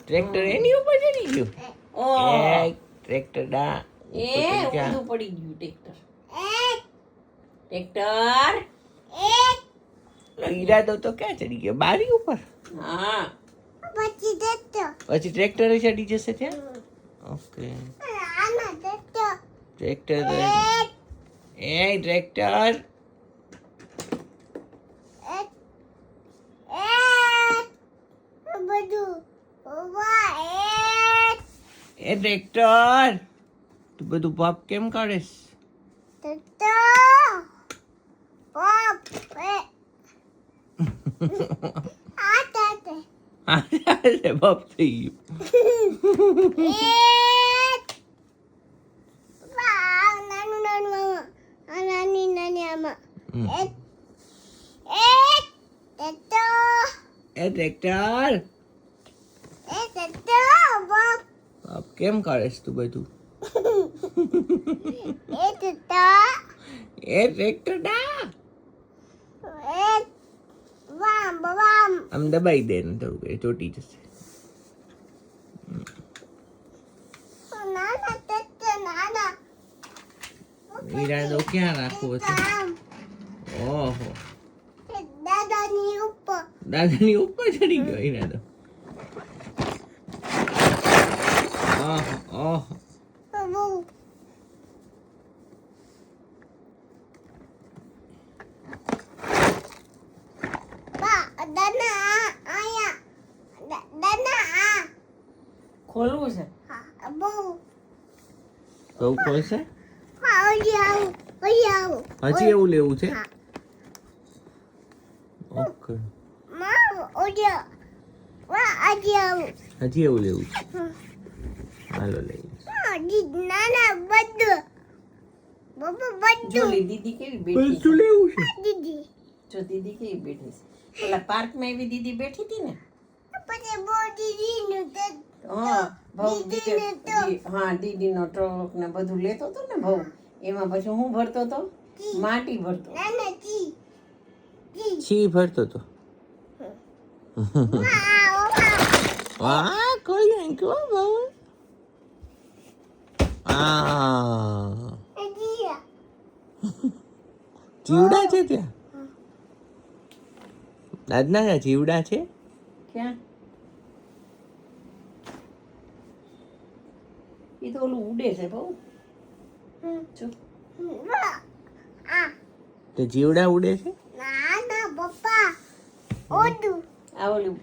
Tractor એની ઉપર ચડી ગયું. ઓહ. ટ્રેક્ટર ડા એ ઊંધું પડી ગયું ટ્રેક્ટર. ટ્રેક્ટર. ઈરાદો તો ક્યાં ચડી ગયો? બારી ઉપર. હા. પછી ટ્રેક્ટર ચડી જશે ત્યાં. ઓકે. ટ્રેક્ટર ટ્રેક્ટર ટ્રેક્ટર તું બધું પાપ કેમ કાઢેસ? બાપ થઈ ગયું. ટ્રેક્ટર બાપ કેમ કાઢેસ તું બધું? ટ્રેક્ટર ડા આમ દબાઈ દે ને થોડું એ ચોટી જશે. ઈરાદો ક્યાં રાખવો છે? ઓહો, દાદાની ઉપર ચડી ગયો ઈરાદો. ઓહો ઓહો. ખોલવું છે. બહુ ખોલશે? હજી એવું લેવું છે? ઓકે, હજી એવું લેવું છે. હાલો લઈ. જો લી દીદી કેવી બેઠી છે. બધું લેવું છે. જો દીદી કેવી બેઠી છે. ઓલા પાર્કમાં એવી દીદી બેઠી હતી ને. હા, ભાવ દીદીનો ટ્રક ને બધું લેતો હતો ને ભાવ. એમાં પછી હું ભરતો હતો? માટી ભરતો. છી ભરતો તો. વાહ, કોઈ નહીં કહો ભાવ. જીવડા છે ત્યાં? દાદના ત્યાં જીવડા છે? ક્યાં? એ તો ઓલું ઉડે છે બહુ. જો તો જીવડા ઉડે છે? આ ઓલું